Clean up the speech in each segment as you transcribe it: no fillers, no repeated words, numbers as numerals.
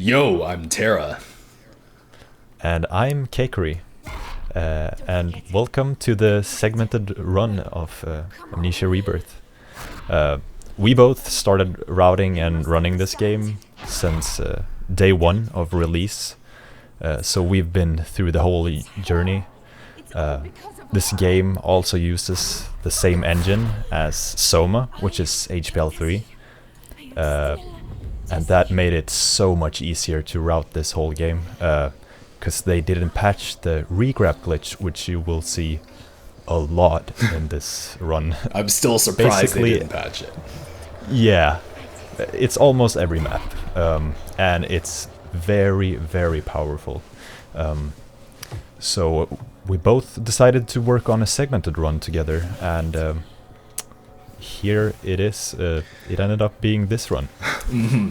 Yo, I'm Tara. And I'm Cakeri. And welcome to the segmented run of Amnesia Rebirth. We both started routing and running this game since day one of release, so we've been through the whole journey. This game also uses the same engine as Soma, which is HPL3, and that made it so much easier to route this whole game, because they didn't patch the regrab glitch, which you will see a lot in this run. I'm still surprised Basically, they didn't patch it. Yeah, it's almost every map, and it's very, very powerful. So we both decided to work on a segmented run together, and here it is. It ended up being this run.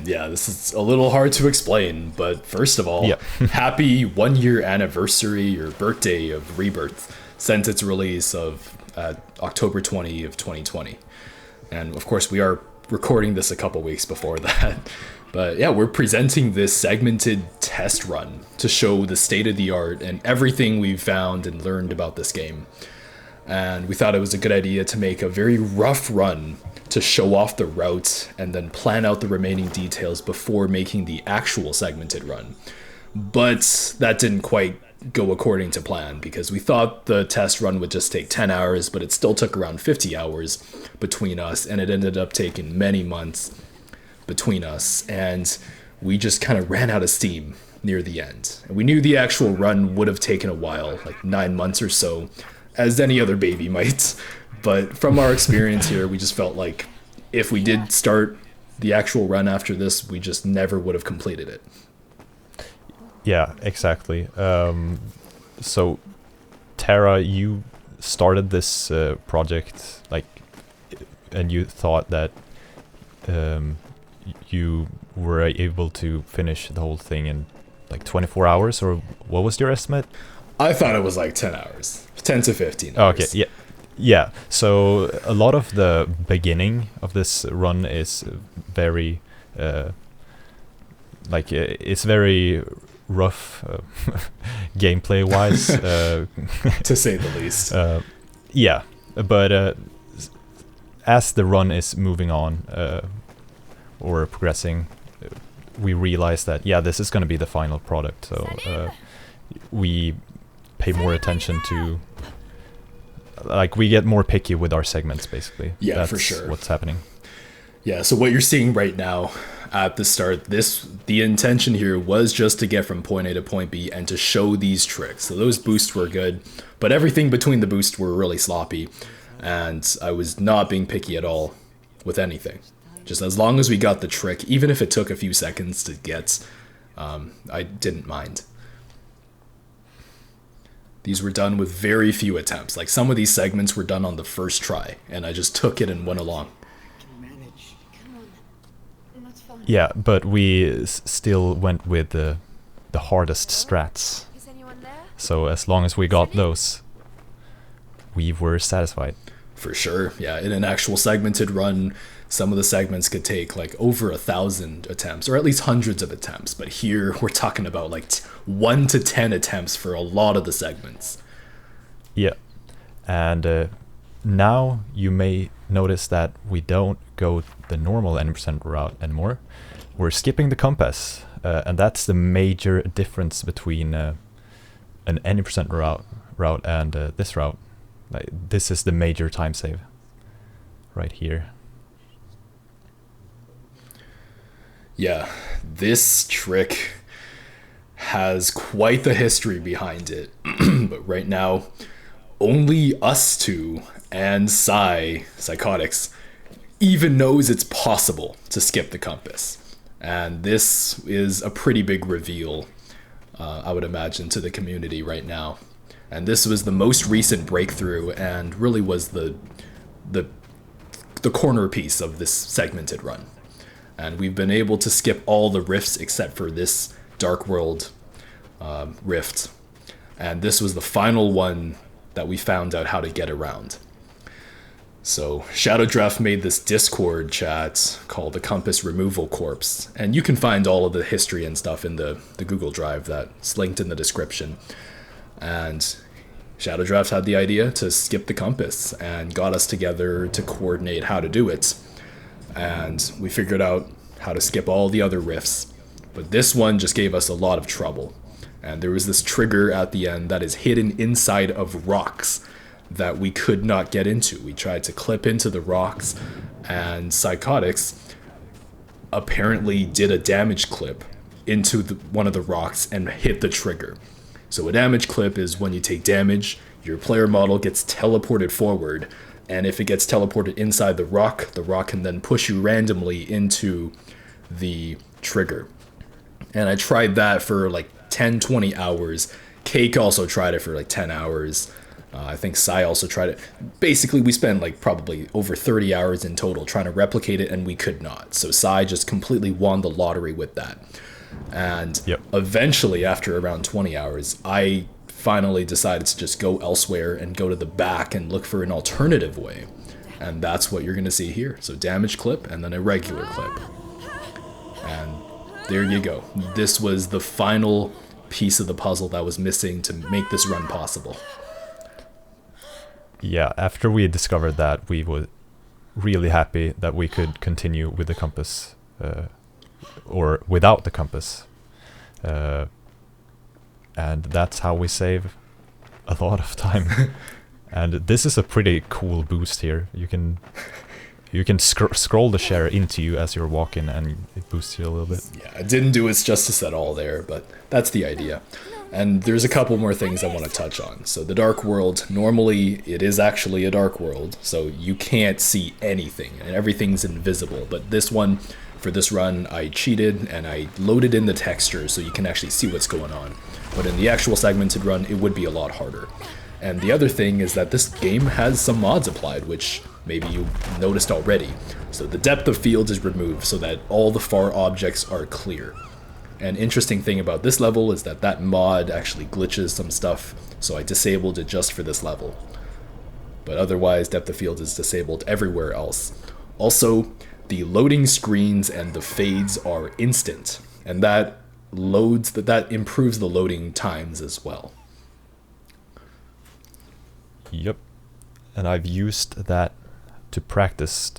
Yeah, this is a little hard to explain, but first of all, Yep. happy 1 year anniversary or birthday of Rebirth since its release of October 20 of 2020. And of course, we are recording this a couple weeks before that. But yeah, we're presenting this segmented test run to show the state of the art and everything we've found and learned about this game. And we thought it was a good idea to make a very rough run to show off the route and then plan out the remaining details before making the actual segmented run. But that didn't quite go according to plan, because we thought the test run would just take 10 hours, but it still took around 50 hours between us, and it ended up taking many months between us, and we just kind of ran out of steam near the end. And we knew the actual run would have taken a while, like 9 months or so, as any other baby might. But from our experience here, we just felt like if we did start the actual run after this, we just never would have completed it. Yeah, exactly. So, Tara, you started this project, and you thought that you were able to finish the whole thing in 24 hours, or what was your estimate? I thought it was like 10 hours, 10 to 15 Oh, hours. okay, yeah. So a lot of the beginning of this run is very, it's very rough gameplay-wise. To say the least. Yeah, but as the run is moving on or progressing, we realize that this is going to be the final product. So we pay more attention to, we get more picky with our segments, basically. Yeah, That's for sure. what's happening. Yeah, so what you're seeing right now at the start, the intention here was just to get from point A to point B and to show these tricks. So those boosts were good, but everything between the boosts were really sloppy, and I was not being picky at all with anything. Just as long as we got the trick, even if it took a few seconds to get, I didn't mind. These were done with very few attempts. Like, some of these segments were done on the first try, and I just took it and went along. Yeah, but we still went with the hardest strats. So as long as we got those, we were satisfied. For sure, yeah. In an actual segmented run, some of the segments could take over 1,000 attempts, or at least hundreds of attempts. But here we're talking about 1 to 10 attempts for a lot of the segments. Yeah, and now you may notice that we don't go the normal N% route anymore. We're skipping the compass, and that's the major difference between an N% route and this route. This is the major time save right here. Yeah, this trick has quite the history behind it. But right now, only us two and Psychotics even knows it's possible to skip the compass. And this is a pretty big reveal, I would imagine, to the community right now. And this was the most recent breakthrough, and really was the corner piece of this segmented run. And we've been able to skip all the rifts except for this Dark World rift. And this was the final one that we found out how to get around. So Shadowdraft made this Discord chat called the Compass Removal Corpse, and you can find all of the history and stuff in the Google Drive that's linked in the description. And Shadowdraft had the idea to skip the compass and got us together to coordinate how to do it. And we figured out how to skip all the other rifts, but this one just gave us a lot of trouble. And there was this trigger at the end that is hidden inside of rocks that we could not get into. We tried to clip into the rocks, and Psychotics apparently did a damage clip into one of the rocks and hit the trigger. So a damage clip is when you take damage, your player model gets teleported forward, and if it gets teleported inside the rock can then push you randomly into the trigger. And I tried that for like 10-20 hours. Cake also tried it for like 10 hours. I think Sai also tried it. Basically, we spent like probably over 30 hours in total trying to replicate it, and we could not. So Sai just completely won the lottery with that. And eventually, after around 20 hours, I finally decided to just go elsewhere and go to the back and look for an alternative way. And that's what you're going to see here. So damage clip and then a regular clip. And there you go. This was the final piece of the puzzle that was missing to make this run possible. Yeah, after we discovered that, we were really happy that we could continue with the compass, or without the compass. And that's how we save a lot of time. And this is a pretty cool boost here. You can scroll the share into you as you're walking, and it boosts you a little bit. Yeah, it didn't do its justice at all there, but that's the idea. And there's a couple more things I want to touch on. So the dark world, normally it is actually a dark world, so you can't see anything, and everything's invisible. But this one, for this run, I cheated, and I loaded in the textures so you can actually see what's going on. But in the actual segmented run, it would be a lot harder. And the other thing is that this game has some mods applied, which maybe you noticed already. So the depth of field is removed so that all the far objects are clear. An interesting thing about this level is that that mod actually glitches some stuff, so I disabled it just for this level. But otherwise, depth of field is disabled everywhere else. Also, the loading screens and the fades are instant, and that improves the loading times as well. Yep. And I've used that to practice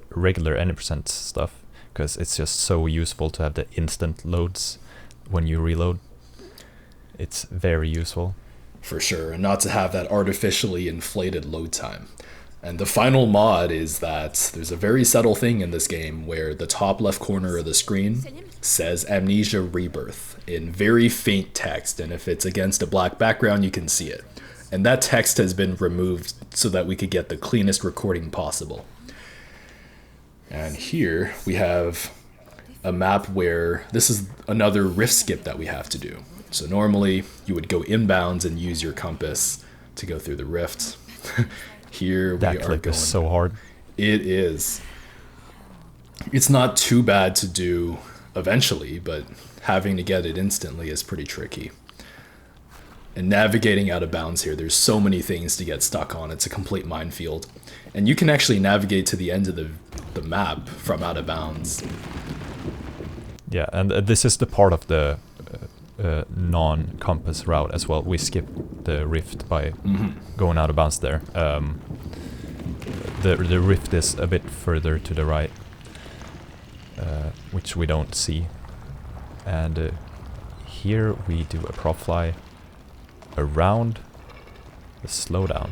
regular N% stuff, because it's just so useful to have the instant loads when you reload. It's very useful. For sure, and not to have that artificially inflated load time. And the final mod is that there's a very subtle thing in this game where the top left corner of the screen says Amnesia Rebirth in very faint text, and if it's against a black background you can see it. And that text has been removed so that we could get the cleanest recording possible. And here we have a map where this is another rift skip that we have to do. So normally you would go inbounds and use your compass to go through the rift. Here we are going. That clip is so hard. It is. It's not too bad to do eventually, but having to get it instantly is pretty tricky. And navigating out of bounds here, there's so many things to get stuck on. It's a complete minefield. And you can actually navigate to the end of the map from out of bounds. Yeah, and this is the part of the non-compass route as well. We skip the rift by going out of bounds there. The rift is a bit further to the right, which we don't see. And here we do a prop fly around the slowdown.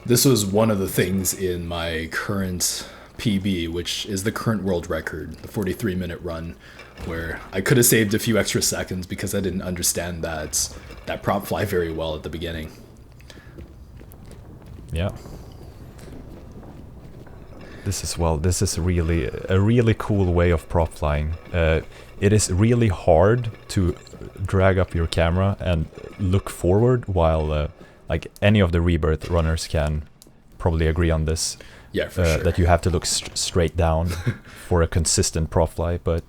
This was one of the things in my current PB, which is the current world record, the 43-minute run, where I could have saved a few extra seconds because I didn't understand that prop fly very well at the beginning. Yeah. This is really a really cool way of prop flying. It is really hard to drag up your camera and look forward while like any of the Rebirth runners can probably agree on this. Yeah, for sure. That you have to look straight down for a consistent prop fly, but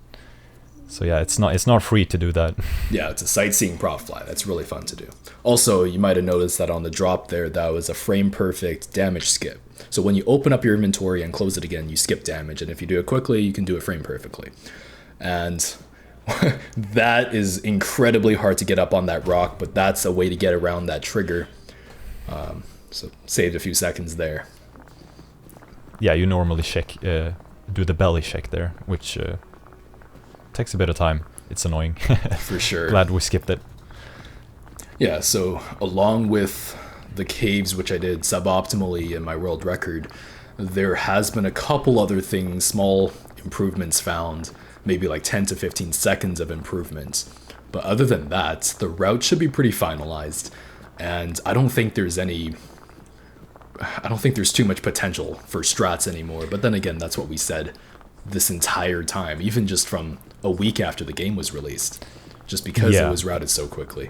So yeah, it's not free to do that. Yeah, it's a sightseeing prop fly. That's really fun to do. Also, you might have noticed that on the drop there, that was a frame perfect damage skip. So when you open up your inventory and close it again, you skip damage. And if you do it quickly, you can do it frame perfectly. And that is incredibly hard to get up on that rock, but that's a way to get around that trigger. So saved a few seconds there. Yeah, you normally do the belly check there, which takes a bit of time. It's annoying. For sure. Glad we skipped it. Yeah, so along with the caves, which I did suboptimally in my world record, there has been a couple other things, small improvements found, maybe like 10 to 15 seconds of improvements. But other than that, the route should be pretty finalized. And I don't think there's too much potential for strats anymore. But then again, that's what we said this entire time, even just from a week after the game was released, just because it was routed so quickly.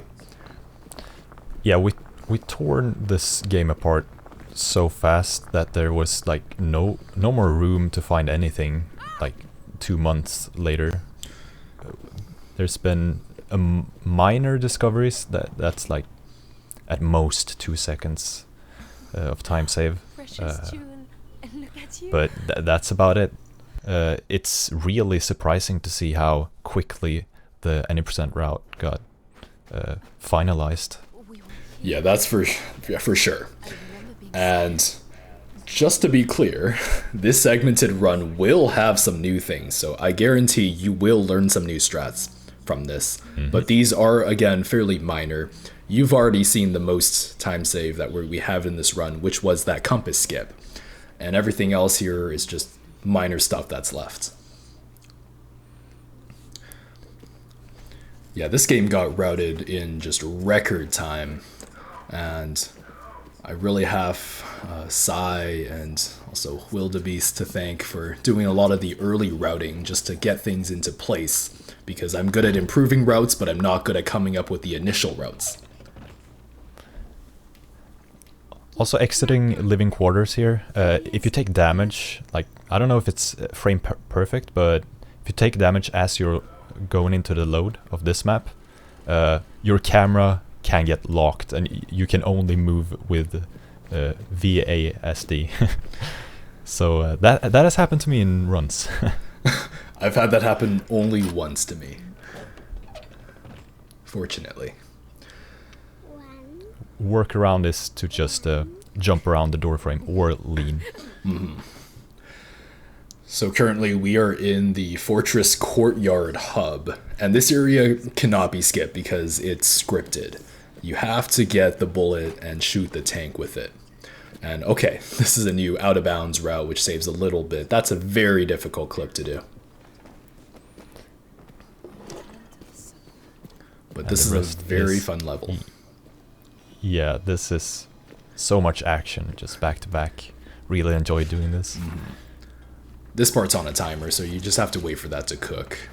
Yeah, we torn this game apart so fast that there was like no more room to find anything like 2 months later. There's been minor discoveries that's like at most 2 seconds of time save, but that's about it. It's really surprising to see how quickly the any % route got finalized. Yeah, that's for sure. And just to be clear, this segmented run will have some new things, so I guarantee you will learn some new strats from this. Mm-hmm. But these are, again, fairly minor. You've already seen the most time save that we have in this run, which was that compass skip. And everything else here is just minor stuff that's left. Yeah, this game got routed in just record time. And I really have Sai and also Wildebeest to thank for doing a lot of the early routing just to get things into place, because I'm good at improving routes, but I'm not good at coming up with the initial routes. Also, exiting living quarters here, if you take damage, like, I don't know if it's frame perfect, but if you take damage as you're going into the load of this map, your camera can get locked and you can only move with VASD. So that has happened to me in runs. I've had that happen only once to me, fortunately. Workaround is to just jump around the door frame or lean. Mm-hmm. So currently we are in the Fortress Courtyard hub, and this area cannot be skipped because it's scripted. You have to get the bullet and shoot the tank with it. And okay, this is a new out of bounds route which saves a little bit. That's a very difficult clip to do. But this is a very fun level. Yeah, this is so much action, just back to back. Really enjoy doing this. Mm-hmm. This part's on a timer, so you just have to wait for that to cook.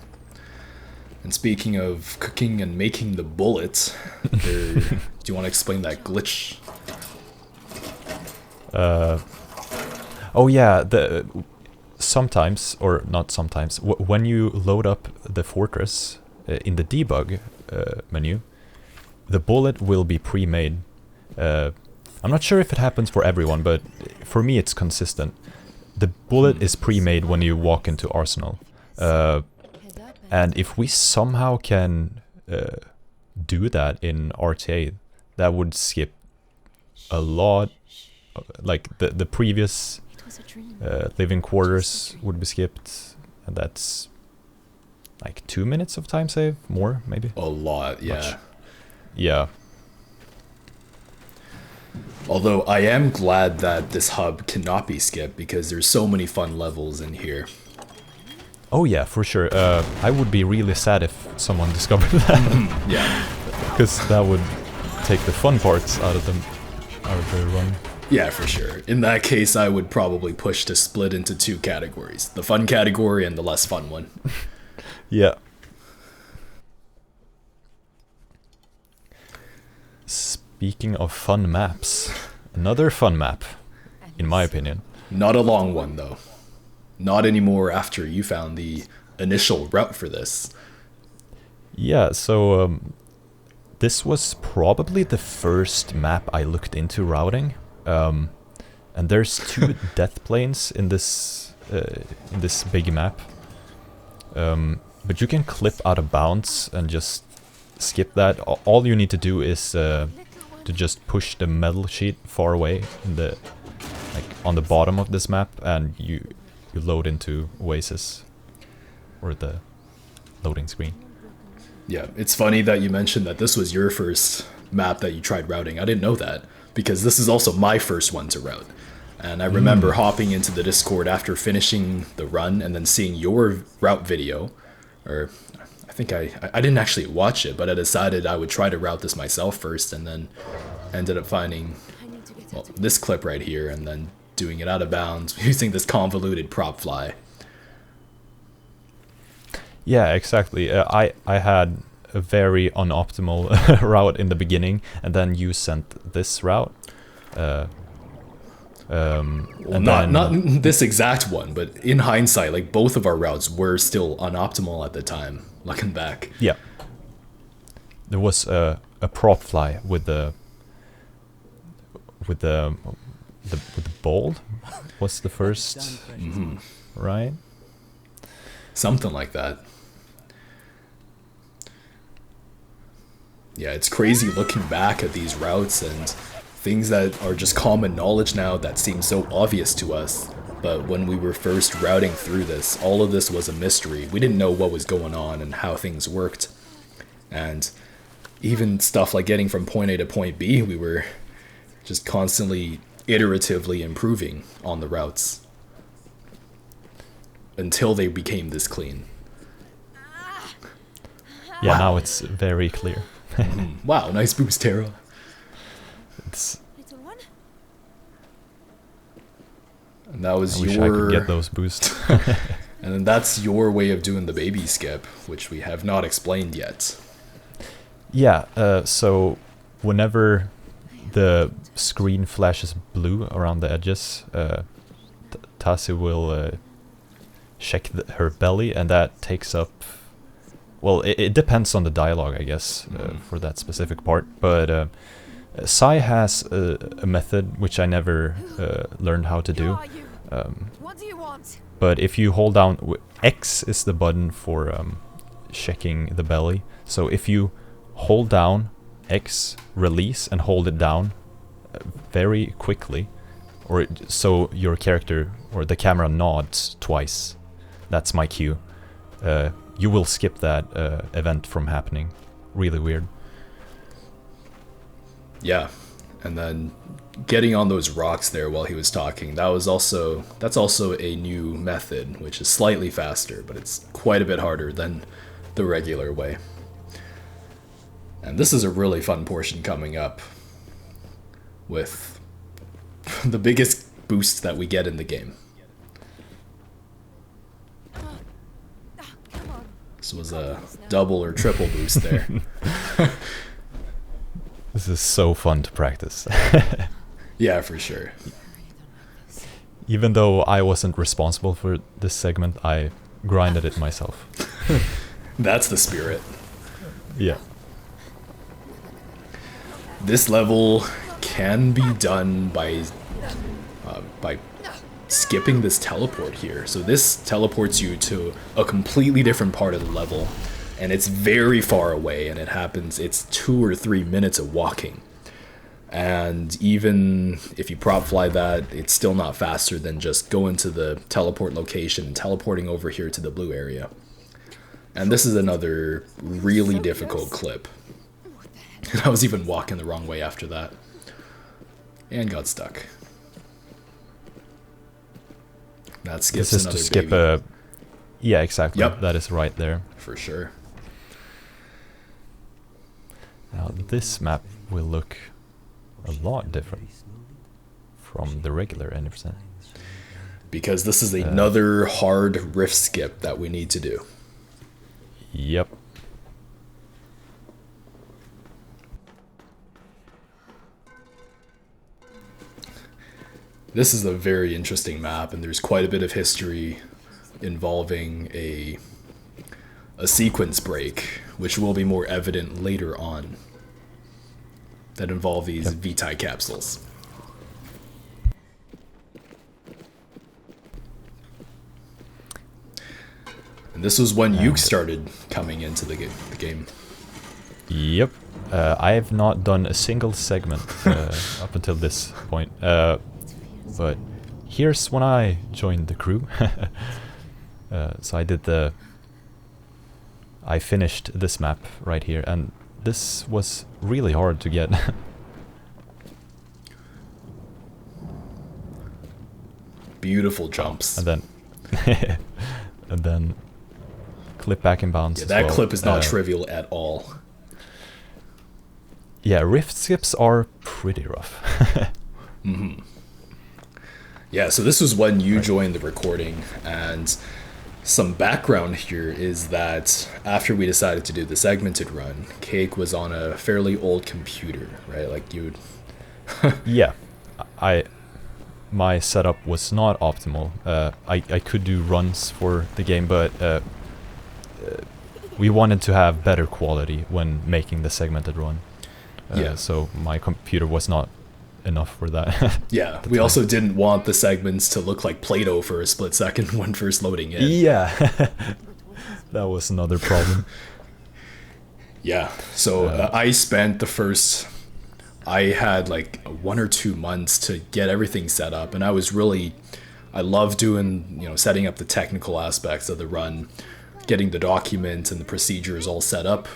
And speaking of cooking and making the bullets, do you want to explain that glitch? Oh yeah, sometimes, or not sometimes, when you load up the fortress in the debug menu, the bullet will be pre-made. I'm not sure if it happens for everyone, but for me it's consistent. The bullet is pre-made when you walk into Arsenal. And if we somehow can do that in RTA, that would skip a lot. Like the previous living quarters would be skipped, and that's like 2 minutes of time save, more maybe. A lot, yeah. Much. Yeah. Although I am glad that this hub cannot be skipped because there's so many fun levels in here. Oh yeah, for sure. I would be really sad if someone discovered that. Yeah. Because that would take the fun parts out of the run. Yeah, for sure. In that case, I would probably push to split into 2 categories. The fun category and the less fun one. Yeah. Speaking of fun maps, another fun map, in my opinion. Not a long one, though. Not anymore after you found the initial route for this. Yeah, so this was probably the first map I looked into routing, and there's two death planes in this big map, but you can clip out of bounds and just skip that. All you need to do is to just push the metal sheet far away in the on the bottom of this map, and you load into Oasis or the loading screen. Yeah, it's funny that you mentioned that this was your first map that you tried routing. I didn't know that, because this is also my first one to route. And I remember hopping into the Discord after finishing the run and then seeing your route video. Or I think I didn't actually watch it, but I decided I would try to route this myself first, and then ended up finding this clip right here and then doing it out of bounds using this convoluted prop fly. Yeah, exactly. I had a very unoptimal route in the beginning, and then you sent this route. Well, not this exact one, but in hindsight, like, both of our routes were still unoptimal at the time, looking back. Yeah. There was a prop fly with the bold was the first, right? Something like that. Yeah, it's crazy looking back at these routes and things that are just common knowledge now that seem so obvious to us. But when we were first routing through this, all of this was a mystery. We didn't know what was going on and how things worked. And even stuff like getting from point A to point B, we were just constantly iteratively improving on the routes until they became this clean. Yeah, now it's very clear. Wow, nice boost, Tara. And that was I wish I could get those boosts. And then that's your way of doing the baby skip, which we have not explained yet. Yeah, so whenever the screen flashes blue around the edges, Tasi will check her belly, and that takes up... Well, it depends on the dialogue, I guess, for that specific part. But Sai has a method which I never learned how to do. What do you want? But if you hold down... X is the button for checking the belly. So if you hold down X, release, and hold it down very quickly, or so your character or the camera nods twice, that's my cue. You will skip that event from happening. Really weird. Yeah, and then getting on those rocks there while he was talking, that's also a new method, which is slightly faster, but it's quite a bit harder than the regular way. And this is a really fun portion coming up with the biggest boost that we get in the game. This was a double or triple boost there. This is so fun to practice. Yeah, for sure. Even though I wasn't responsible for this segment, I grinded it myself. That's the spirit. Yeah. This level can be done by skipping this teleport here. So this teleports you to a completely different part of the level, and it's very far away, and it's 2 or 3 minutes of walking. And even if you prop fly that, it's still not faster than just going to the teleport location and teleporting over here to the blue area. And this is another really difficult clip. And I was even walking the wrong way after that. And got stuck. That skips this is another to skip baby. Yeah, exactly. Yep. That is right there. For sure. Now this map will look a lot different from the regular N%. Because this is another hard rift skip that we need to do. Yep. This is a very interesting map, and there's quite a bit of history involving a sequence break which will be more evident later on, that involve these Vitae capsules. And this was when you started coming into the game. Yep. I have not done a single segment up until this point. But here's when I joined the crew. So I finished this map right here, and this was really hard to get. Beautiful jumps. And then clip back and bounce. Yeah, that clip is not trivial at all. Yeah, rift skips are pretty rough. Mm-hmm. Yeah, so this was when you joined the recording, and some background here is that after we decided to do the segmented run, Cake was on a fairly old computer, right? Like you would... Yeah, my setup was not optimal. I could do runs for the game, but we wanted to have better quality when making the segmented run. So my computer was not enough for that. Yeah, we also didn't want the segments to look like Play-Doh for a split second when first loading in. Yeah, that was another problem. Yeah, so I spent I had like 1 or 2 months to get everything set up, and I love doing, setting up the technical aspects of the run, getting the document and the procedures all set up.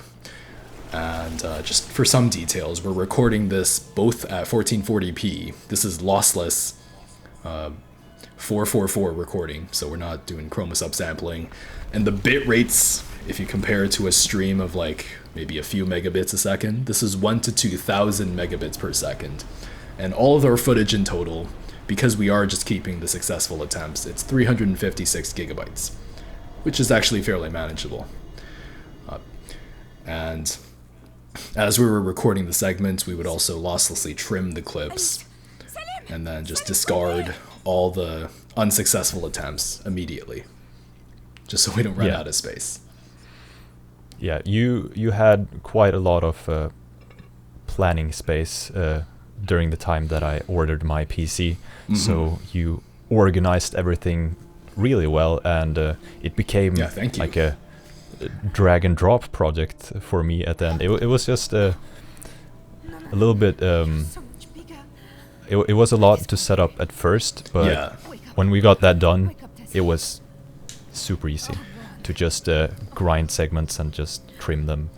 And just for some details, we're recording this both at 1440p. This is lossless 444 recording, so we're not doing chroma subsampling. And the bit rates, if you compare it to a stream of like maybe a few megabits a second, this is 1 to 2,000 megabits per second. And all of our footage in total, because we are just keeping the successful attempts, it's 356 gigabytes, which is actually fairly manageable. And as we were recording the segments, we would also losslessly trim the clips and then just discard all the unsuccessful attempts immediately, just so we don't run out of space. Yeah, you had quite a lot of planning space during the time that I ordered my PC, so you organized everything really well, and it became like a drag and drop project for me at the end. It was just a little bit it was a lot to set up at first, but when we got that done, it was super easy to just grind segments and just trim them.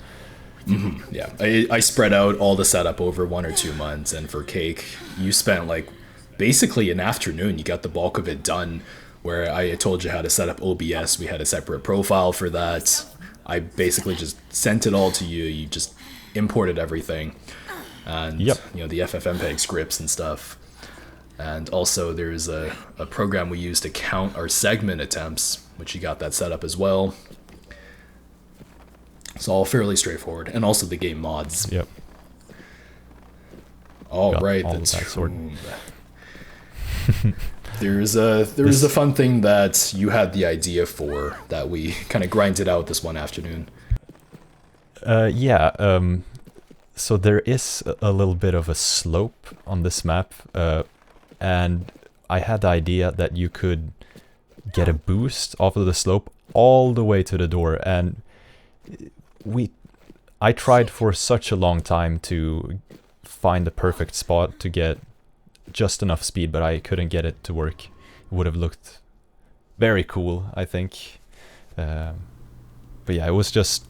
Yeah, I spread out all the setup over 1 or 2 months, and for Cake, you spent like basically an afternoon. You got the bulk of it done, where I told you how to set up OBS. We had a separate profile for that. I basically just sent it all to you. You just imported everything, and the FFmpeg scripts and stuff. And also there's a program we use to count our segment attempts, which you got that set up as well. It's all fairly straightforward, and also the game mods. Yep. All right, the tomb. There's a fun thing that you had the idea for that we kind of grinded out this one afternoon. So there is a little bit of a slope on this map, and I had the idea that you could get a boost off of the slope all the way to the door, and I tried for such a long time to find the perfect spot to get just enough speed, but I couldn't get it to work. It would have looked very cool, I think. But yeah, it was just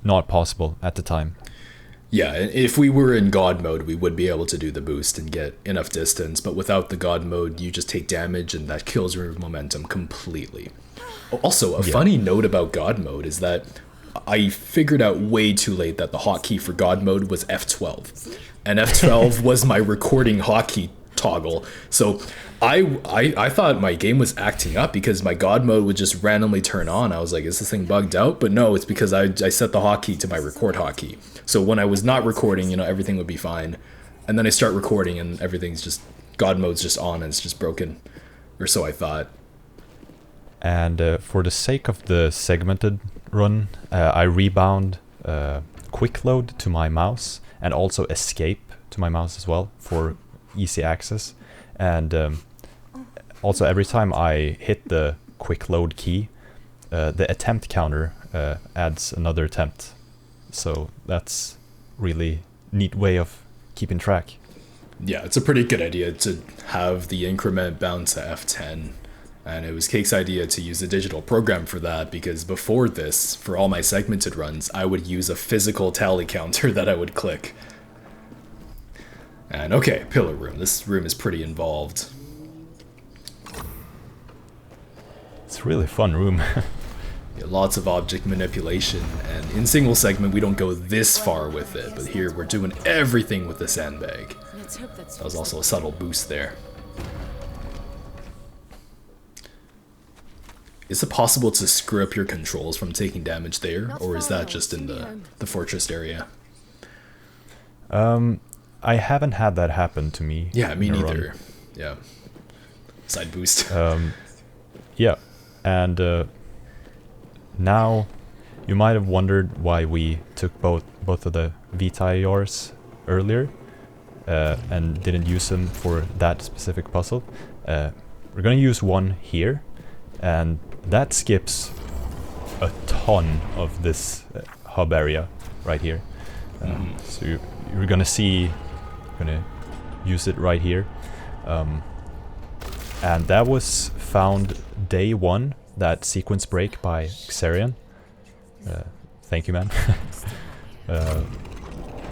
not possible at the time. Yeah, if we were in God mode, we would be able to do the boost and get enough distance, but without the God mode, you just take damage and that kills your momentum completely. Also, a funny note about God mode is that I figured out way too late that the hotkey for God mode was F12. And F12 was my recording hotkey toggle. So I thought my game was acting up because my God mode would just randomly turn on. I was like, is this thing bugged out? But no, it's because I set the hotkey to my record hotkey. So when I was not recording, everything would be fine. And then I start recording and everything's just, God mode's just on and it's just broken. Or so I thought. And for the sake of the segmented run, I rebound quick load to my mouse and also escape to my mouse as well for easy access. And also every time I hit the quick load key, the attempt counter adds another attempt. So that's really neat way of keeping track. Yeah, it's a pretty good idea to have the increment bound to F10. And it was Cake's idea to use a digital program for that, because before this, for all my segmented runs, I would use a physical tally counter that I would click. And okay, pillar room. This room is pretty involved. It's a really fun room. Yeah, lots of object manipulation, and in single segment we don't go this far with it, but here we're doing everything with the sandbag. That was also a subtle boost there. Is it possible to screw up your controls from taking damage there, or is that just in the fortress area? I haven't had that happen to me. Yeah, me in a neither. run. Yeah. Side boost. Yeah, and now you might have wondered why we took both of the Vitae yours earlier and didn't use them for that specific puzzle. We're gonna use one here, and that skips a ton of this hub area right here. So you're gonna see, gonna use it right here, and that was found day 1. That sequence break by Cakeri. Thank you, man.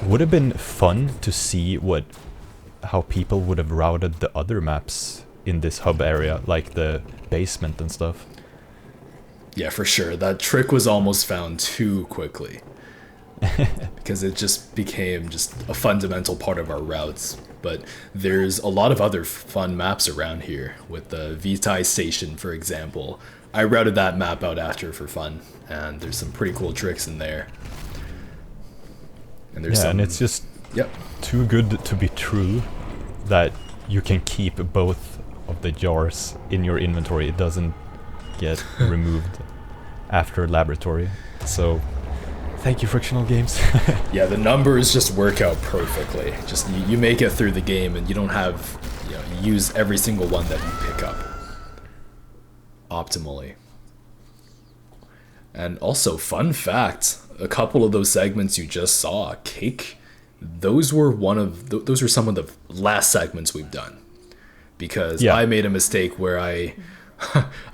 Would have been fun to see how people would have routed the other maps in this hub area, like the basement and stuff. Yeah, for sure. That trick was almost found too quickly. Because it just became just a fundamental part of our routes. But there's a lot of other fun maps around here, with the Vitae station, for example. I routed that map out after for fun, and there's some pretty cool tricks in there. And there's and it's just too good to be true that you can keep both of the jars in your inventory. It doesn't get removed after laboratory. So thank you, Frictional Games. Yeah, the numbers just work out perfectly. Just you make it through the game, and you don't have use every single one that you pick up optimally. And also, fun fact, a couple of those segments you just saw, Cake, those were those were some of the last segments we've done. Because I made a mistake where I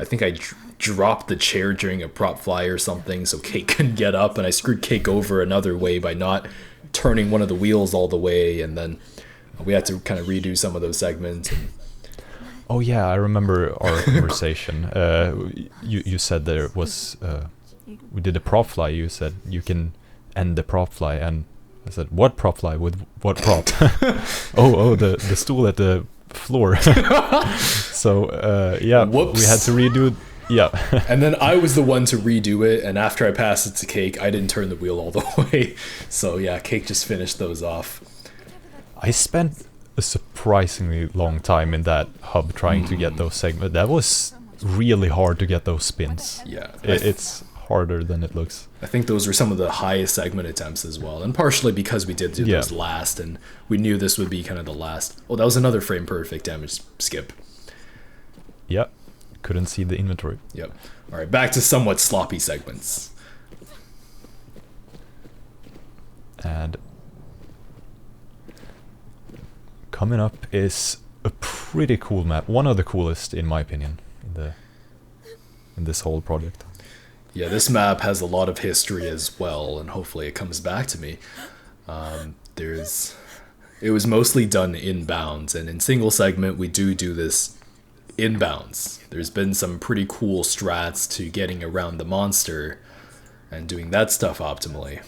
think I dropped the chair during a prop fly or something, so Cake couldn't get up, and I screwed Cake over another way by not turning one of the wheels all the way, and then we had to kind of redo some of those segments. Oh yeah, I remember our conversation. You said there was we did a prop fly. You said you can end the prop fly, and I said, what prop fly with what prop? the stool at the floor. So yeah, whoops. We had to redo. Yeah. And then I was the one to redo it, and after I passed it to Cake, I didn't turn the wheel all the way. So yeah, Cake just finished those off. I spent a surprisingly long time in that hub trying to get those segments. That was really hard to get those spins. Yeah. It's harder than it looks. I think those were some of the highest segment attempts as well, and partially because we did do those last, and we knew this would be kind of the last. Oh, that was another frame perfect damage skip. Yeah, couldn't see the inventory. Yep. All right, back to somewhat sloppy segments. And coming up is a pretty cool map, one of the coolest in my opinion in this whole project. Yeah, this map has a lot of history as well, and hopefully it comes back to me. It was mostly done inbounds, and in single segment we do this inbounds. There's been some pretty cool strats to getting around the monster and doing that stuff optimally,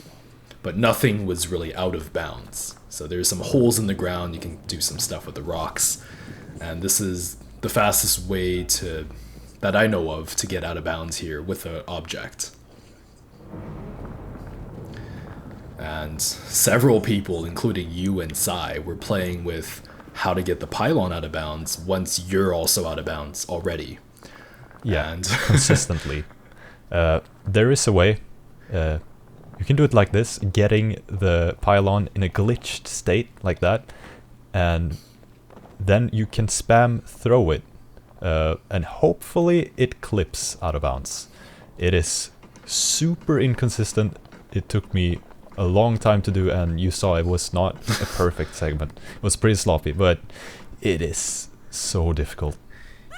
but nothing was really out of bounds. So there's some holes in the ground, you can do some stuff with the rocks, and this is the fastest way that I know of to get out of bounds here with an object. And several people, including you and Sai, were playing with how to get the pylon out of bounds once you're also out of bounds already. Yeah, and consistently. There is a way You can do it like this, getting the pylon in a glitched state like that, and then you can spam throw it, and hopefully it clips out of bounds. It is super inconsistent. It took me a long time to do, and you saw it was not a perfect segment. It was pretty sloppy, but it is so difficult.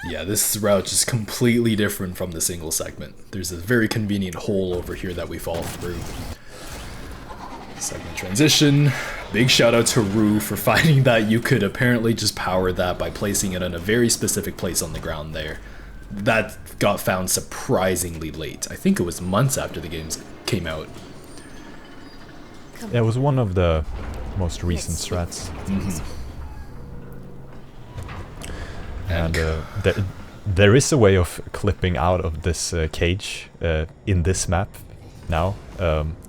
Yeah, this route is completely different from the single segment. There's a very convenient hole over here that we fall through. Segment transition. Big shout out to Rue for finding that you could apparently just power that by placing it in a very specific place on the ground there. That got found surprisingly late. I think it was months after the games came out. Yeah, it was one of the most recent strats. And there is a way of clipping out of this cage in this map now,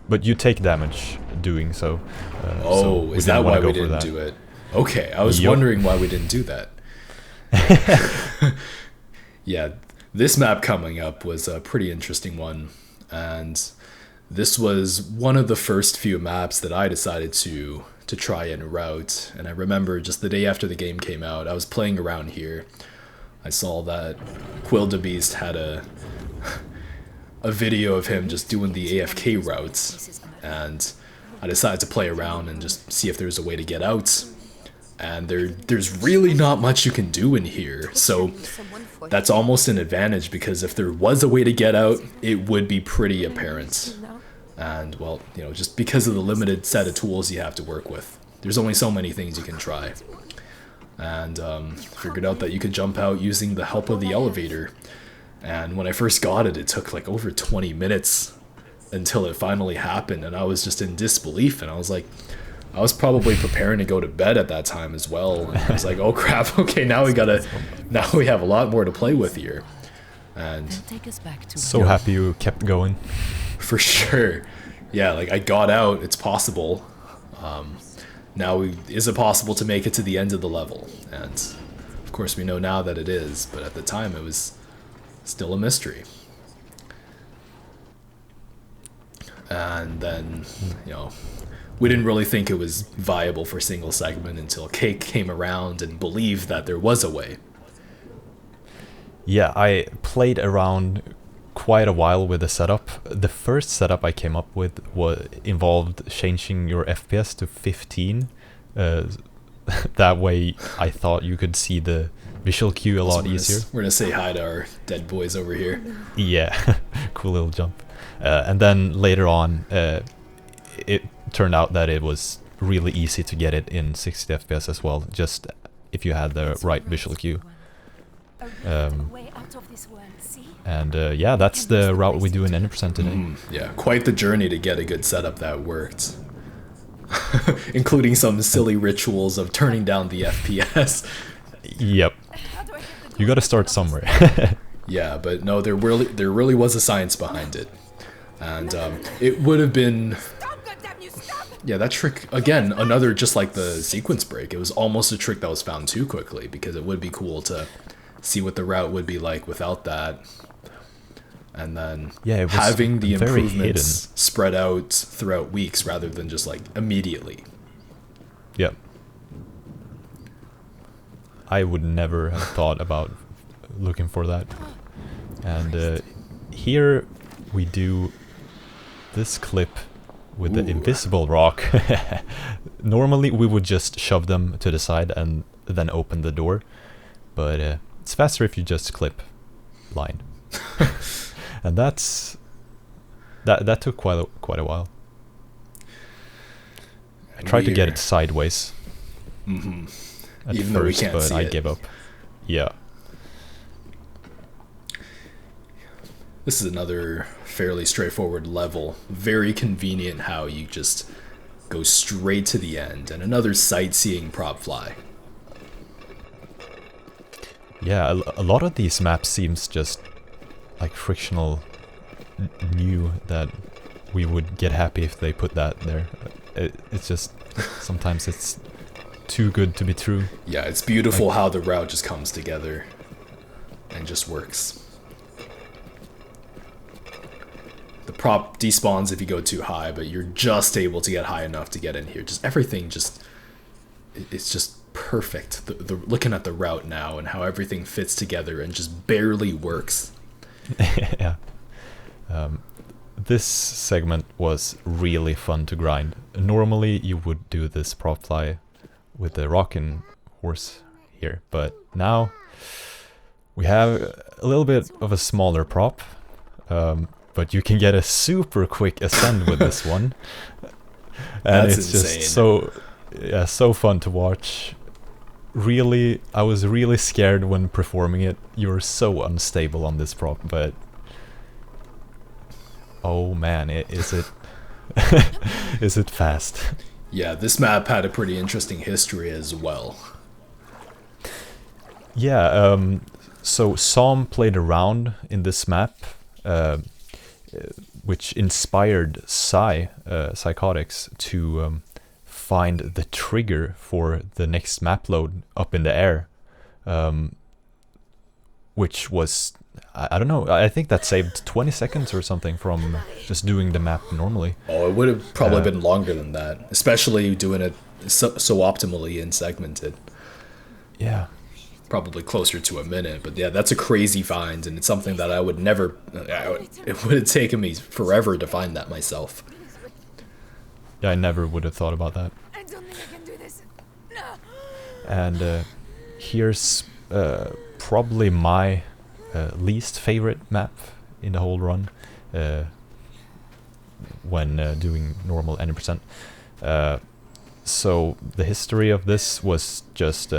but you take damage doing so. So is that why we didn't do it? Okay, I was wondering why we didn't do that. Yeah, this map coming up was a pretty interesting one, and this was one of the first few maps that I decided to try and route. And I remember just the day after the game came out, I was playing around here. I saw that Quildebeest had a video of him just doing the AFK routes, and I decided to play around and just see if there's a way to get out. And there's really not much you can do in here, so that's almost an advantage, because if there was a way to get out, it would be pretty apparent. And, well, you know, just because of the limited set of tools you have to work with, there's only so many things you can try. And figured out that you could jump out using the help of the elevator. And when I first got it, it took like over 20 minutes until it finally happened, and I was just in disbelief. And I was like, I was probably preparing to go to bed at that time as well. And I was like, oh crap, okay, now we have a lot more to play with here. And so happy you kept going. For sure. Yeah, like I got out, it's possible. Now, is it possible to make it to the end of the level? And of course we know now that it is, but at the time it was still a mystery. And then, you know, we didn't really think it was viable for single segment until Cake came around and believed that there was a way. Yeah, I played around quite a while with the setup. The first setup I came up with involved changing your FPS to 15. That way I thought you could see the visual cue a lot easier. We're gonna say hi to our dead boys over here. Yeah, cool little jump. And then later on, it turned out that it was really easy to get it in 60 FPS as well, just if you had the right visual cue. And yeah, that's the route we do in any percent today. Yeah, quite the journey to get a good setup that worked. Including some silly rituals of turning down the FPS. Yep. You gotta start somewhere. Yeah, but no, there really was a science behind it. And it would have been... Yeah, that trick, again, another just like the sequence break. It was almost a trick that was found too quickly, because it would be cool to see what the route would be like without that. And then having the improvements spread out throughout weeks rather than just like immediately. Yep. I would never have thought about looking for that. And here we do this clip with the invisible rock. Normally we would just shove them to the side and then open the door, but it's faster if you just clip line. And that took quite a while. I tried to get it sideways at Even first, though we can't but see I it. gave up. Yeah. This is another fairly straightforward level. Very convenient how you just go straight to the end. And another sightseeing prop fly. Yeah, a lot of these maps seems just like frictional new, that we would get happy if they put that there. It's just, sometimes it's too good to be true. Yeah, it's beautiful how the route just comes together and just works. The prop despawns if you go too high, but you're just able to get high enough to get in here. Just everything it's just perfect. The looking at the route now and how everything fits together and just barely works. Yeah. This segment was really fun to grind. Normally you would do this prop fly with the rockin' horse here, but now we have a little bit of a smaller prop, but you can get a super quick ascend with this one. And That's it's insane. just so fun to watch. Really, I was really scared when performing it. You're so unstable on this prop, but oh man, is it is it fast? Yeah, this map had a pretty interesting history as well. Yeah, so Som played around in this map, which inspired Psychotics to find the trigger for the next map load up in the air, which was, I don't know, I think that saved 20 seconds or something from just doing the map normally. Oh, it would have probably been longer than that, especially doing it so optimally and segmented. Yeah. Probably closer to a minute, but yeah, that's a crazy find, and it's something that I would never, it would have taken me forever to find that myself. Yeah, I never would have thought about that. I don't think I can do this. No. And here's probably my least favorite map in the whole run when doing normal any percent. So the history of this was just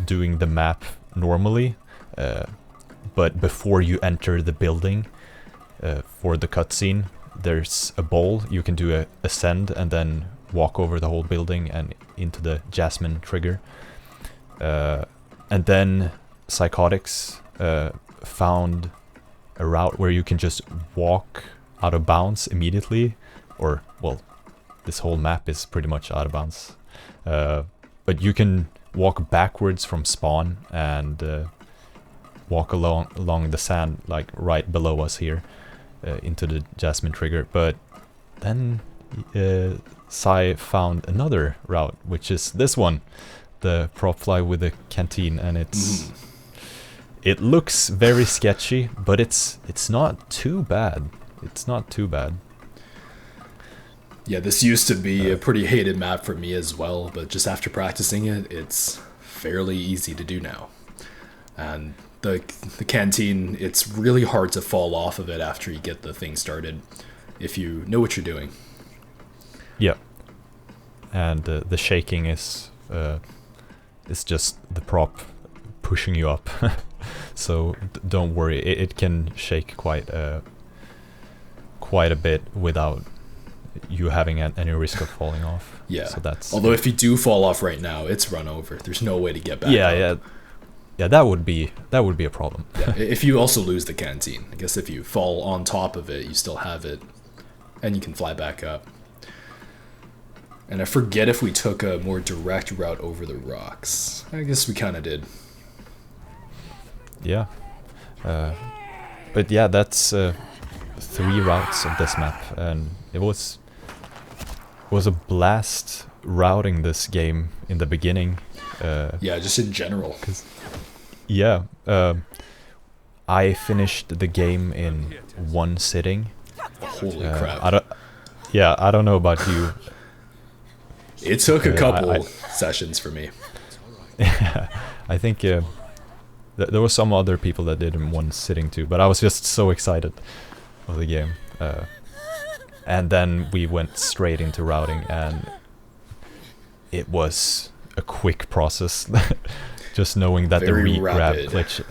doing the map normally, but before you enter the building for the cutscene, there's a bowl. You can do a ascend and then walk over the whole building and into the Jasmine trigger. And then Psychotics found a route where you can just walk out of bounds immediately, or well, this whole map is pretty much out of bounds. But you can walk backwards from spawn and walk along the sand, like right below us here, into the Jasmine trigger. But then Sai found another route, which is this one, the prop fly with the canteen, and it looks very sketchy, but it's not too bad. It's not too bad. Yeah, this used to be a pretty hated map for me as well, but just after practicing it, it's fairly easy to do now. And the canteen, it's really hard to fall off of it after you get the thing started, if you know what you're doing. Yeah. And the shaking is just the prop pushing you up. So don't worry, it can shake quite a bit without you having any risk of falling off. Yeah. So that's, although if you do fall off right now, it's run over. There's no way to get back up. Yeah, that would be a problem. Yeah, if you also lose the canteen. I guess if you fall on top of it, you still have it, and you can fly back up. And I forget if we took a more direct route over the rocks. I guess we kind of did. Yeah. But yeah, that's 3 routes of this map, and it was a blast routing this game in the beginning. Yeah, just in general. Yeah, I finished the game in 1 sitting. Holy crap. I don't know about you. It took a couple sessions for me. I think there were some other people that did in 1 sitting too, but I was just so excited of the game. And then we went straight into routing, and it was a quick process. Just knowing that Very the regrab rapid. glitch,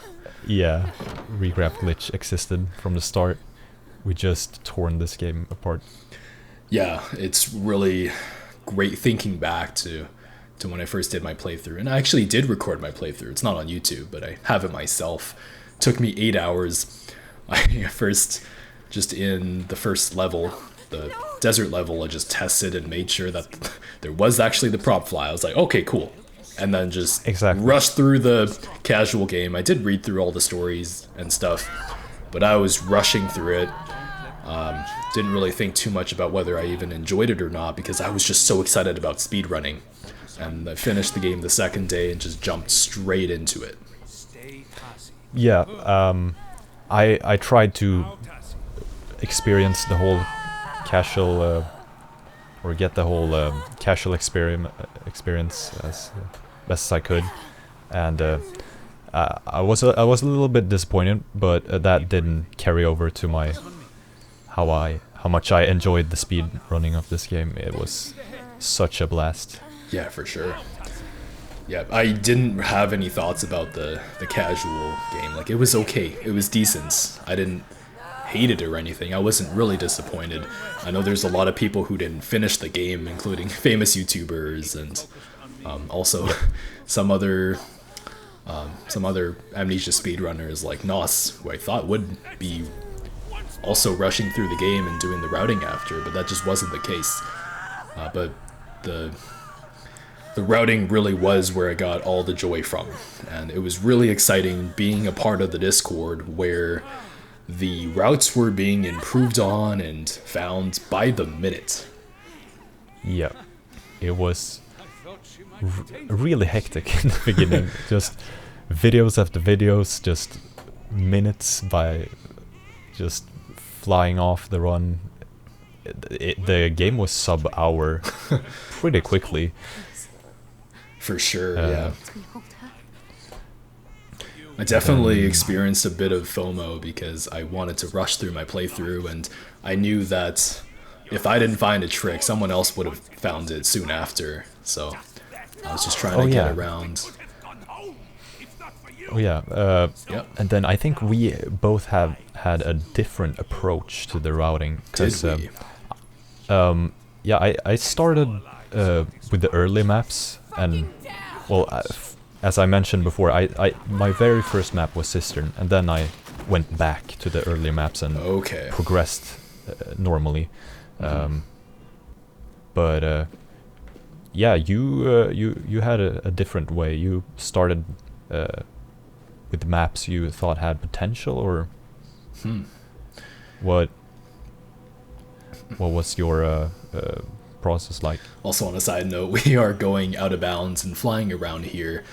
regrab glitch existed from the start, we just torn this game apart. Yeah, it's really great thinking back to when I first did my playthrough. And I actually did record my playthrough. It's not on YouTube, but I have it myself. It took me 8 hours. I first, just in the first level, the desert level, I just tested and made sure that there was actually the prop fly. I was like, okay, cool. And then just rushed through the casual game. I did read through all the stories and stuff, but I was rushing through it. Didn't really think too much about whether I even enjoyed it or not because I was just so excited about speedrunning. And I finished the game the second day and just jumped straight into it. Yeah, I tried to experience the whole casual, or get the whole casual experience as best as I could, and I was a little bit disappointed, but that didn't carry over to my how much I enjoyed the speed running of this game. It was such a blast. Yeah, for sure. Yeah, I didn't have any thoughts about the casual game. Like, it was okay. It was decent. I didn't hate it or anything. I wasn't really disappointed. I know there's a lot of people who didn't finish the game, including famous YouTubers and also some other Amnesia speedrunners like Nos, who I thought would be also rushing through the game and doing the routing after, but that just wasn't the case. But the routing really was where I got all the joy from, and it was really exciting being a part of the Discord where the routes were being improved on and found by the minute. Yeah, it was really hectic in the beginning. Just videos after videos, just minutes by just flying off the run. The game was sub-hour pretty quickly. For sure, yeah. I definitely experienced a bit of FOMO because I wanted to rush through my playthrough, and I knew that if I didn't find a trick, someone else would have found it soon after. So I was just trying to get around. Oh yeah, Yep. And then I think we both have had a different approach to the routing. Did we? Yeah, I started with the early maps, and well, as I mentioned before, my very first map was Cistern, and then I went back to the early maps and progressed normally. But yeah, you had a different way. You started with maps you thought had potential, or what was your process like? Also, on a side note, we are going out of bounds and flying around here,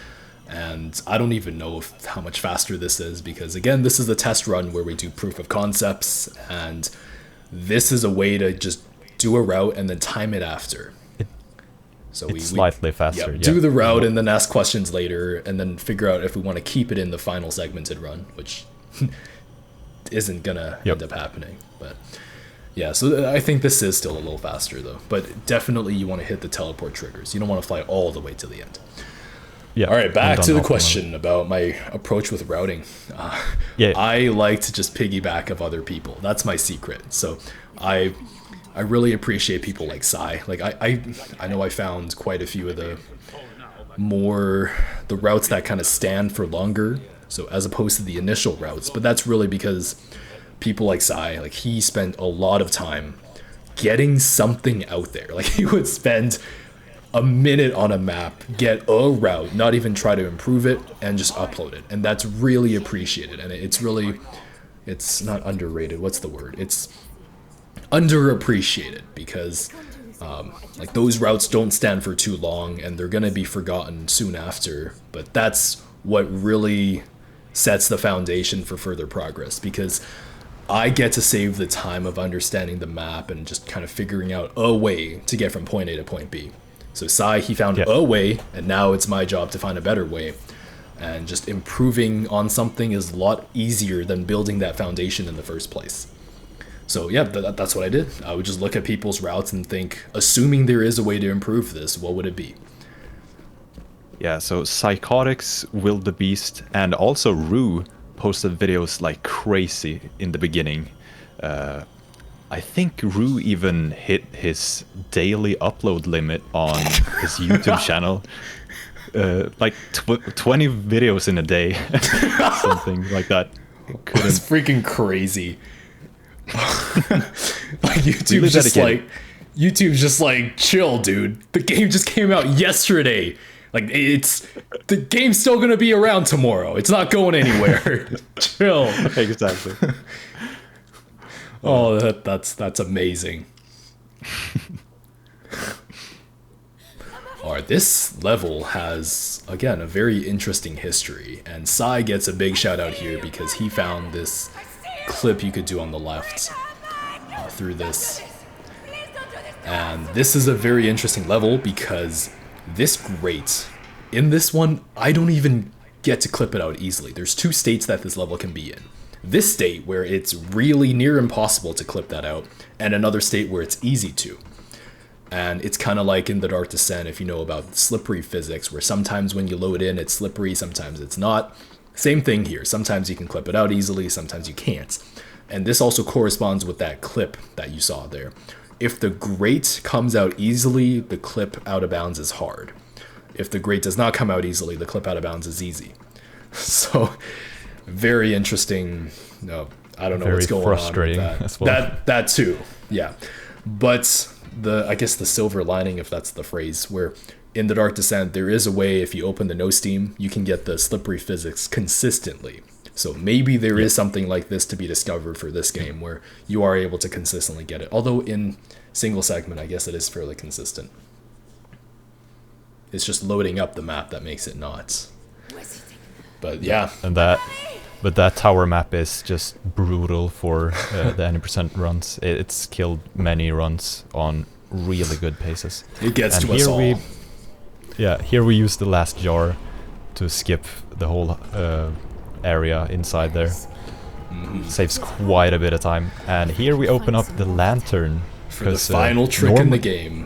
and I don't even know how much faster this is because, again, this is a test run where we do proof of concepts, and this is a way to just do a route and then time it after. So it's slightly faster. Do the route and then ask questions later, and then figure out if we want to keep it in the final segmented run, which isn't gonna end up happening. But yeah, so I think this is still a little faster though. But definitely you want to hit the teleport triggers. You don't want to fly all the way to the end. Yeah. All right, back to the question about my approach with routing. I like to just piggyback of other people. That's my secret. So I really appreciate people like Sai. Like I know I found quite a few of the routes that kind of stand for longer, so as opposed to the initial routes. But that's really because people like Sai, like he spent a lot of time getting something out there. Like he would spend a minute on a map, get a route, not even try to improve it, and just upload it. And that's really appreciated. And it's not underrated. What's the word? It's underappreciated because like those routes don't stand for too long and they're gonna be forgotten soon after, but that's what really sets the foundation for further progress, because I get to save the time of understanding the map and just kind of figuring out a way to get from point A to point B. So Sai, he found a way, and now it's my job to find a better way, and just improving on something is a lot easier than building that foundation in the first place. So yeah, that's what I did. I would just look at people's routes and think, assuming there is a way to improve this, what would it be? Yeah, so Psychotics, Will the Beast, and also Rue posted videos like crazy in the beginning. I think Rue even hit his daily upload limit on his YouTube channel. Like 20 videos in a day, something like that. It's freaking crazy. Like YouTube's just like chill, dude. The game just came out yesterday. Like the game's still gonna be around tomorrow. It's not going anywhere. Chill. Exactly. Oh, that's amazing. Alright, this level has, again, a very interesting history, and Sai gets a big shout out here because he found this clip you could do on the left through this. And this is a very interesting level because this grate, in this one, I don't even get to clip it out easily. There's two states that this level can be in. This state where it's really near impossible to clip that out, and another state where it's easy to. And it's kind of like in The Dark Descent, if you know about slippery physics, where sometimes when you load in, it's slippery, sometimes it's not. Same thing here. Sometimes you can clip it out easily, sometimes you can't. And this also corresponds with that clip that you saw there. If the grate comes out easily, the clip out of bounds is hard. If the grate does not come out easily, the clip out of bounds is easy. So, very interesting. No, I don't know what's going frustrating on with that. As well. That too, yeah. But I guess the silver lining, if that's the phrase, where in The Dark Descent, there is a way, if you open the no Steam, you can get the slippery physics consistently. So maybe there is something like this to be discovered for this game, where you are able to consistently get it. Although in single segment, I guess it is fairly consistent. It's just loading up the map that makes it not. But yeah. But that tower map is just brutal for the any percent runs. It's killed many runs on really good paces. It gets to us all. Here we use the last jar to skip the whole area inside there. Saves quite a bit of time. And here we open up the lantern. For the final trick in the game.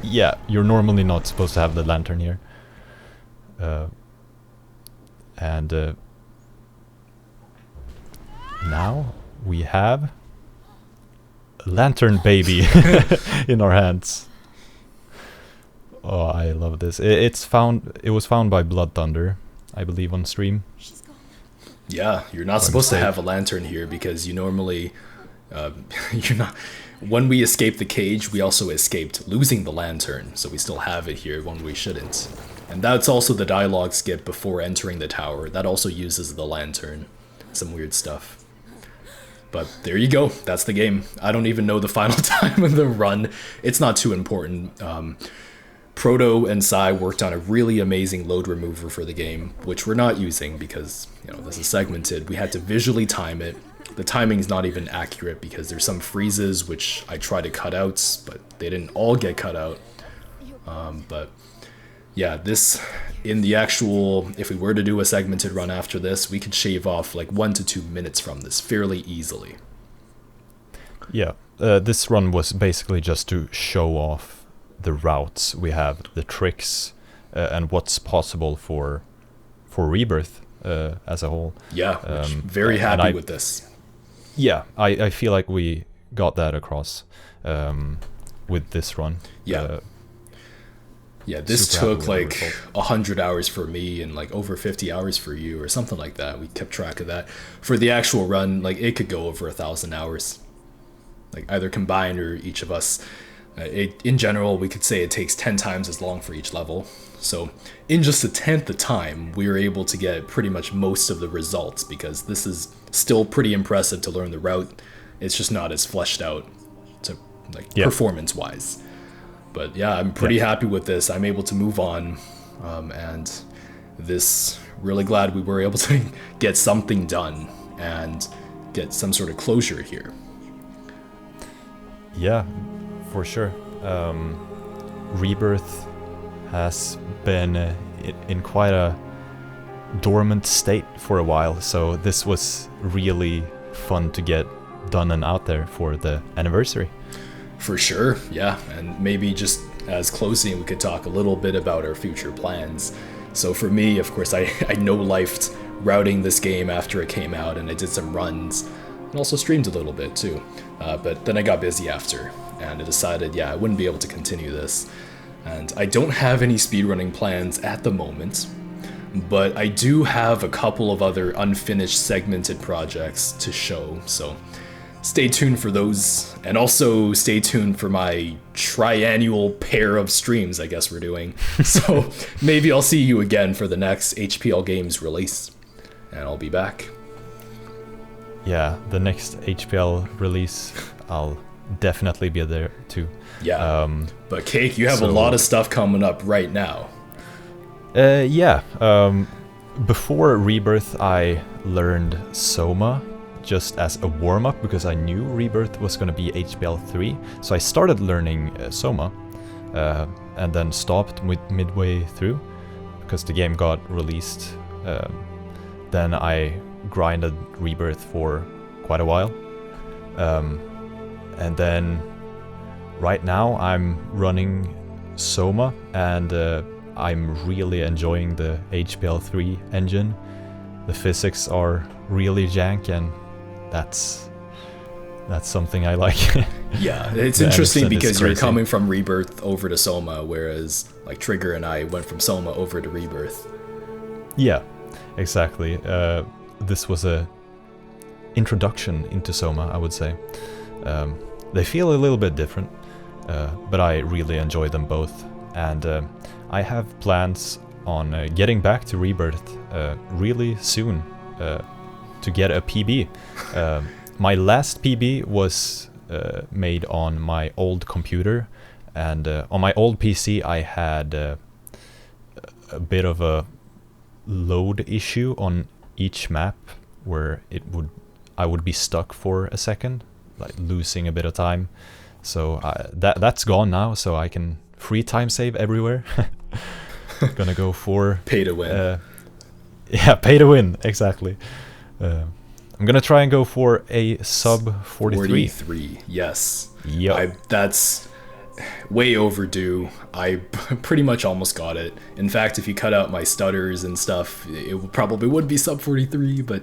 Yeah, you're normally not supposed to have the lantern here. Now we have a lantern baby in our hands. Oh, I love this. It was found by Blood Thunder, I believe, on stream. Yeah, you're not supposed to have a lantern here because you normally, you're not. When we escaped the cage, we also escaped losing the lantern, so we still have it here when we shouldn't. And that's also the dialogue skip before entering the tower. That also uses the lantern. Some weird stuff. But there you go. That's the game. I don't even know the final time of the run. It's not too important. Proto and Sai worked on a really amazing load remover for the game, which we're not using because, this is segmented. We had to visually time it. The timing's not even accurate because there's some freezes which I try to cut out, but they didn't all get cut out. But yeah, this, in the actual, if we were to do a segmented run after this, we could shave off like 1 to 2 minutes from this fairly easily. Yeah, this run was basically just to show off the routes we have, the tricks, and what's possible for Rebirth as a whole. Yeah, very happy with this. Yeah, I feel like we got that across with this run. Yeah. Yeah, this took like 100 hours for me and like over 50 hours for you or something like that. We kept track of that. For the actual run, like it could go over 1,000 hours, like either combined or each of us. In general, we could say it takes 10 times as long for each level. So in just a 10th the time, we were able to get pretty much most of the results because this is still pretty impressive to learn the route. It's just not as fleshed out to performance-wise. But yeah, I'm pretty happy with this. I'm able to move on, and this, really glad we were able to get something done and get some sort of closure here. Yeah, for sure. Rebirth has been in quite a dormant state for a while, so this was really fun to get done and out there for the anniversary. For sure, yeah, and maybe just as closing, we could talk a little bit about our future plans. So for me, of course, I no-lifed routing this game after it came out, and I did some runs, and also streamed a little bit too. But then I got busy after, and I decided, I wouldn't be able to continue this. And I don't have any speedrunning plans at the moment, but I do have a couple of other unfinished segmented projects to show, so stay tuned for those, and also stay tuned for my triannual pair of streams I guess we're doing. So maybe I'll see you again for the next HPL Games release, and I'll be back. yeah, the next HPL release, I'll definitely be there too. Yeah. But Cake, you have a lot of stuff coming up right now. Yeah. Before Rebirth, I learned Soma just as a warm-up because I knew Rebirth was going to be HPL 3. So I started learning Soma and then stopped midway through because the game got released. Then I grinded Rebirth for quite a while. And then right now I'm running Soma, and I'm really enjoying the HPL 3 engine. The physics are really jank, and that's something I like. Yeah, it's interesting because you're coming from Rebirth over to Soma, whereas like Trigger and I went from Soma over to Rebirth. Yeah, exactly. This was a introduction into Soma, I would say. They feel a little bit different, but I really enjoy them both. And I have plans on getting back to Rebirth really soon to get a PB. My last PB was made on my old computer, and on my old PC I had a bit of a load issue on each map where I would be stuck for a second, like losing a bit of time. So that's gone now, so I can free time save everywhere. Gonna go for pay to win. Yeah, pay to win, exactly. I'm gonna try and go for a sub 43. 43, yes. Yep. That's way overdue. I pretty much almost got it. In fact, if you cut out my stutters and stuff, it probably would be sub 43, but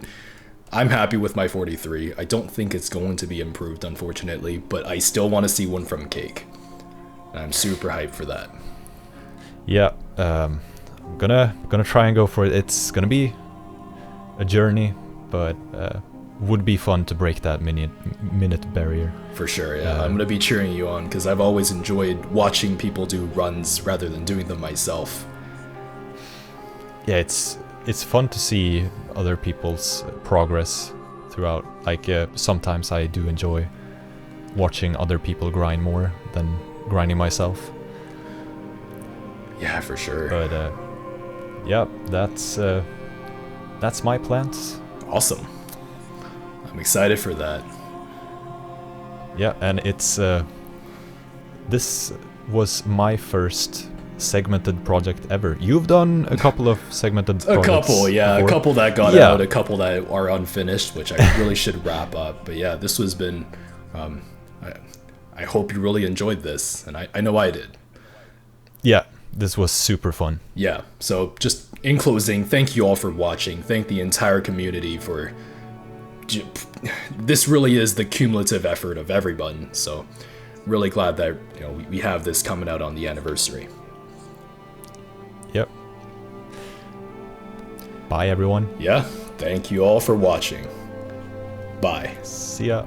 I'm happy with my 43. I don't think it's going to be improved, unfortunately, but I still want to see one from Cake. And I'm super hyped for that. Yeah, I'm gonna try and go for it. It's gonna be a journey, but would be fun to break that minute barrier. For sure, yeah. I'm gonna be cheering you on because I've always enjoyed watching people do runs rather than doing them myself. Yeah, it's fun to see other people's progress throughout. Like sometimes I do enjoy watching other people grind more than grinding myself. Yeah, for sure. But yeah, that's my plans. Awesome. I'm excited for that. Yeah, and it's this was my first segmented project ever. You've done a couple of segmented projects. A couple, yeah. before. A couple that got out, a couple that are unfinished, which I really should wrap up. But yeah, this has been... I hope you really enjoyed this, and I know I did. Yeah, this was super fun. Yeah, so just in closing, thank you all for watching. Thank the entire community for... This really is the cumulative effort of everyone, so really glad that we have this coming out on the anniversary. Yep. Bye, everyone. Yeah, thank you all for watching. Bye. See ya.